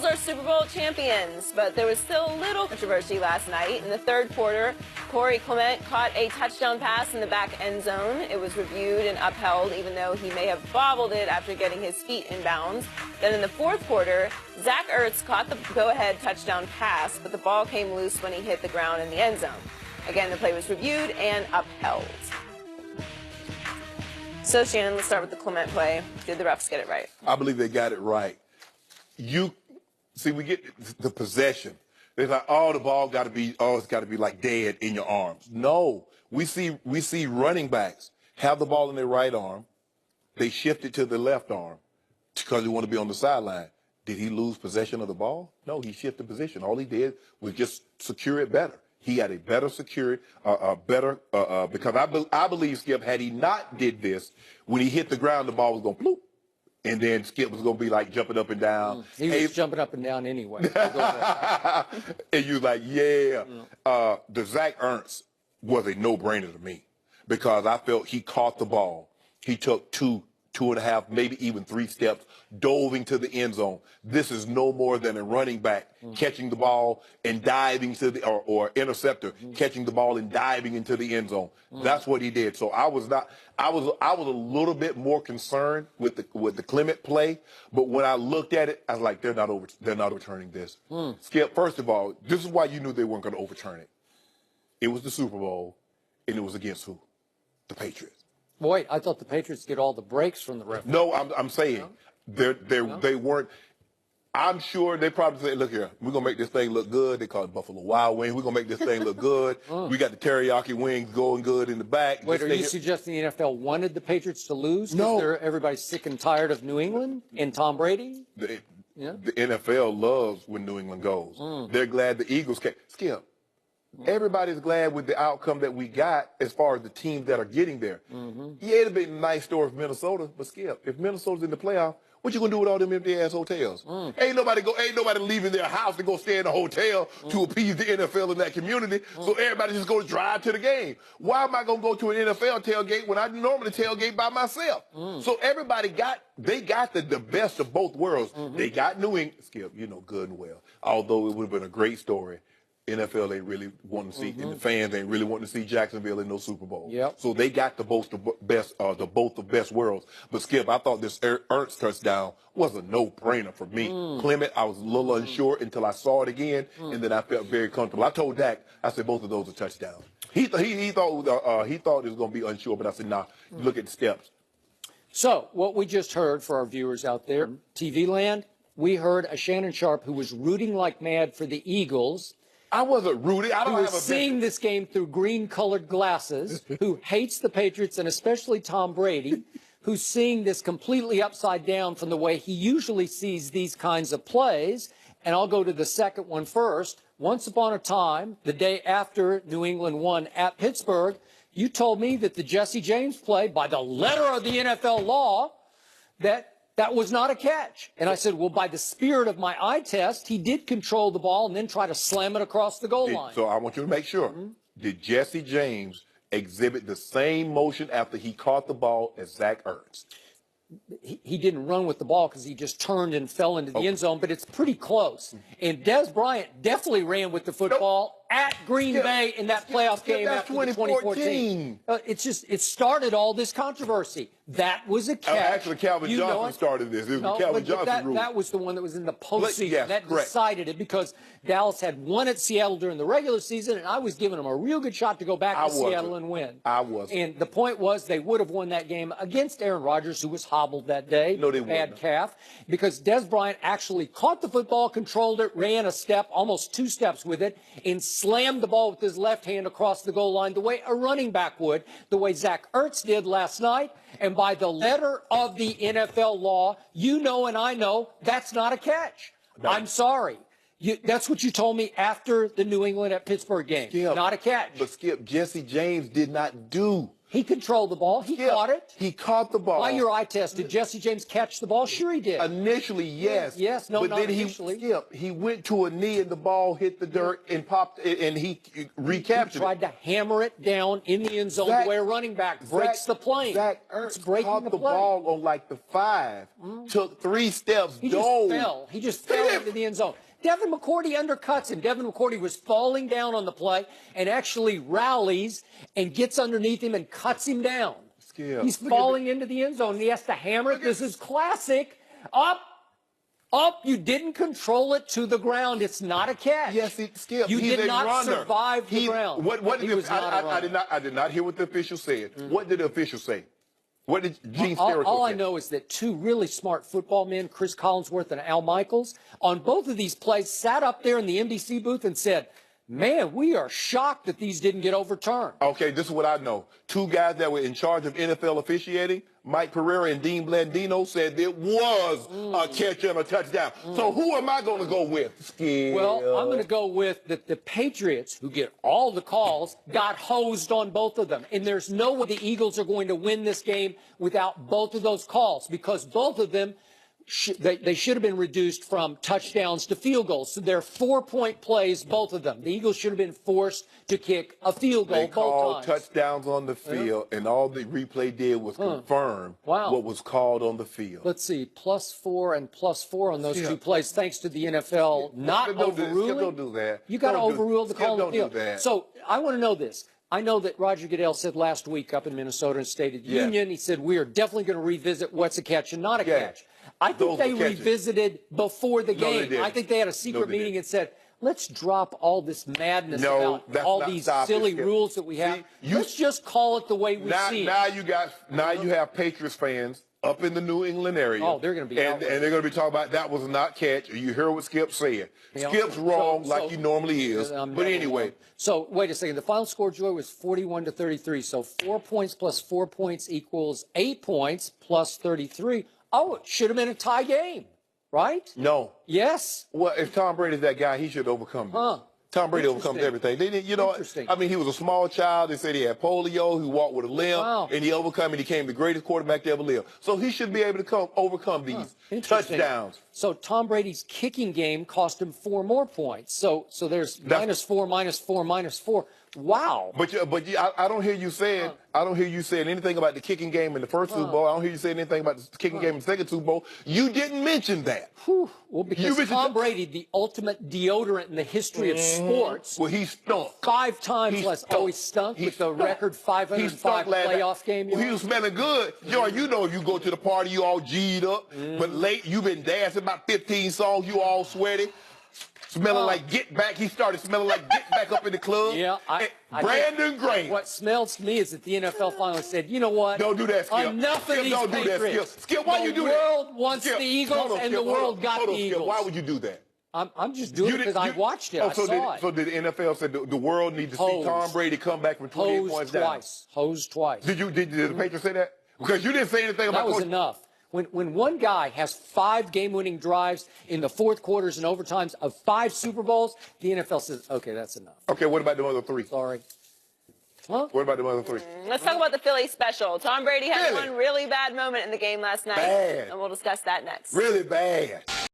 Eagles are Super Bowl champions, but there was still a little controversy last night. In the third quarter, Corey Clement caught a touchdown pass in the back end zone. It was reviewed and upheld, even though he may have bobbled it after getting his feet in bounds. Then in the fourth quarter, Zach Ertz caught the go-ahead touchdown pass, but the ball came loose when he hit the ground in the end zone. Again, the play was reviewed and upheld. So, Shannon, let's start with the Clement play. Did the refs get it right? I believe they got it right. You see, we get the possession. They're like, oh, the ball got to be, oh, it's got to be like dead in your arms. No, we see running backs have the ball in their right arm. They shift it to the left arm because they want to be on the sideline. Did he lose possession of the ball? No, he shifted position. All he did was just secure it better. He had a better security, because I believe, Skip, had he not did this, when he hit the ground, the ball was going to bloop. And then Skip was going to be like jumping up and down. He was jumping up and down anyway. And you was like, yeah. The Zach Ertz was a no-brainer to me because I felt he caught the ball. He took two and a half, maybe even 3 steps, dove into the end zone. This is no more than a running back catching the ball and diving to the, or interceptor catching the ball and diving into the end zone. That's what he did. So I was a little bit more concerned with the Clement play, but when I looked at it, I was like, they're not overturning this. Skip, first of all, this is why you knew they weren't going to overturn it. It was the Super Bowl, and it was against who? The Patriots. Wait, I thought the Patriots get all the breaks from the referee. No, I'm saying they weren't. I'm sure they probably said, look here, we're going to make this thing look good. They call it Buffalo Wild Wings. We're going to make this thing look good. We got the teriyaki wings going good in the back. Wait, are you suggesting the NFL wanted the Patriots to lose? No. Everybody's sick and tired of New England and Tom Brady? The NFL loves when New England goes. They're glad the Eagles came. Skip. Everybody's glad with the outcome that we got as far as the teams that are getting there. Yeah, it'd be a nice story for Minnesota, but Skip, if Minnesota's in the playoff, what you gonna do with all them empty-ass hotels? Ain't nobody leaving their house to go stay in a hotel to appease the NFL in that community, so everybody just goes drive to the game. Why am I gonna go to an NFL tailgate when I normally tailgate by myself? So everybody got the best of both worlds. They got New England, Skip, you know good and well, although it would have been a great story. NFL ain't really wanting to see, and the fans ain't really wanting to see Jacksonville in no Super Bowl. So they got the both of best worlds. But Skip, I thought this Ertz touchdown was a no-brainer for me. Clement, I was a little unsure until I saw it again, and then I felt very comfortable. I told Dak, I said both of those are touchdowns. He thought it was going to be unsure, but I said, nah, look at the steps. So what we just heard for our viewers out there, TV land, we heard a Shannon Sharpe who was rooting like mad for the Eagles. I wasn't rooting. I don't have a seeing this game through green-colored glasses, who hates the Patriots and especially Tom Brady, who's seeing this completely upside down from the way he usually sees these kinds of plays. And I'll go to the second one first. Once upon a time, the day after New England won at Pittsburgh, you told me that the Jesse James play, by the letter of the NFL law, that was not a catch. And I said, well, by the spirit of my eye test, he did control the ball and then try to slam it across the goal line. So I want you to make sure. Did Jesse James exhibit the same motion after he caught the ball as Zach Ertz? He didn't run with the ball because he just turned and fell into the end zone, but it's pretty close. And Dez Bryant definitely ran with the football at Green Bay in that playoff game after 2014. It started all this controversy. That was a catch. Actually, Calvin Johnson started this. It was the Calvin Johnson rule. That was the one that was in the postseason. That decided it because Dallas had won at Seattle during the regular season, and I was giving them a real good shot to go back to Seattle and win. I was. And the point was they would have won that game against Aaron Rodgers, who was hobbled that day. No, they wouldn't. Bad calf. Because Dez Bryant actually caught the football, controlled it, ran a step, almost 2 steps with it, and slammed the ball with his left hand across the goal line the way a running back would, the way Zach Ertz did last night. And by the letter of the NFL law, you know and I know that's not a catch. No. I'm sorry. That's what you told me after the New England at Pittsburgh game. Skip, not a catch. But Skip, Jesse James did not do He controlled the ball. He caught it. He caught the ball. By your eye test, did Jesse James catch the ball? Sure he did. Initially, yes. Yes, no, but not then initially. he went to a knee and the ball hit the dirt and popped, and he recaptured He tried to hammer it down in the end zone the way a running back breaks the plane. Zach It's Ertz breaking caught the the plane. ball on like the 5, took 3 steps, He dove. just fell. He just fell into the end zone. Devin McCourty undercuts him. Devin McCourty was falling down on the play and actually rallies and gets underneath him and cuts him down. Skip. He's falling into the end zone. He has to hammer it. This is classic. Up. You didn't control it to the ground. It's not a catch. Yes, Skip. You He's did a not runner. survive the ground. I did not hear what the official said. What did the official say? What did Gene Steratore All I say? know is that 2 really smart football men, Chris Collinsworth and Al Michaels, on both of these plays sat up there in the NBC booth and said, man, we are shocked that these didn't get overturned. Okay, this is what I know. 2 guys that were in charge of NFL officiating, Mike Pereira and Dean Blandino, said it was a catch and a touchdown. So who am I going to go with? Skip. Well, I'm going to go with that the Patriots, who get all the calls, got hosed on both of them. And there's no way the Eagles are going to win this game without both of those calls, because both of them, they should have been reduced from touchdowns to field goals. So they're 4-point plays, both of them. The Eagles should have been forced to kick a field goal They both called times. touchdowns on the field, and all the replay did was confirm what was called on the field. Let's see, +4 and +4 on those 2 plays, thanks to the NFL not overruling. Don't do that. You got to overrule the call on the field. Don't do that. So I want to know this. I know that Roger Goodell said last week up in Minnesota in State of the Union, he said, we are definitely going to revisit what's a catch and not a catch. I think they revisited before the game. I think they had a secret meeting and said, let's drop all this madness about all these silly rules that we have. Let's just call it the way we see it. Now you have Patriots fans up in the New England area. Oh, they're going to be and they're going to be talking about that was not catch. You hear what Skip said. Skip's wrong like he normally is. But anyway. So wait a second. The final score, Joy, was 41-33. So 4 points plus 4 points equals 8 points plus 33. Oh, it should have been a tie game, right? No. Yes. Well, if Tom Brady's that guy, he should overcome it. Tom Brady overcomes everything. They didn't, I mean, he was a small child. They said he had polio. He walked with a limp, and he overcome it. He became the greatest quarterback to ever live. So he should be able to overcome these touchdowns. So Tom Brady's kicking game cost him 4 more points. So there's -4, -4, -4. Wow. But I don't hear you saying anything about the kicking game in the first Super Bowl. I don't hear you saying anything about the kicking game in the second Super Bowl. You didn't mention that. Well, because Tom Brady, the ultimate deodorant in the history of sports. Well, he stunk. 5 times less. Always stunk with the record 505 playoff game. Well, he was smelling good. Joy, you know if you go to the party, you all G'd up. But late, you've been dancing about 15 songs, you all sweaty. Smelling like Get Back. He started smelling like Get Back up in the club. Yeah. Brandon Graham. What smells to me is that the NFL finally said, you know what? Don't do that, Skip. Enough of these Patriots. Skip, why you do that? The world wants the Eagles, and the world got the Eagles. Why would you do that? I'm just doing it because I watched it. I saw it. So did the NFL say the world needs to see Tom Brady come back from 28 points down? Hosed twice. Did the Patriots say that? Because you didn't say anything about that was enough. When one guy has 5 game-winning drives in the fourth quarters and overtimes of 5 Super Bowls, the NFL says, okay, that's enough. Okay, what about the other 3? Sorry. Huh? What about the other 3? Let's talk about the Philly special. Tom Brady had one really bad moment in the game last night. Bad. And we'll discuss that next. Really bad.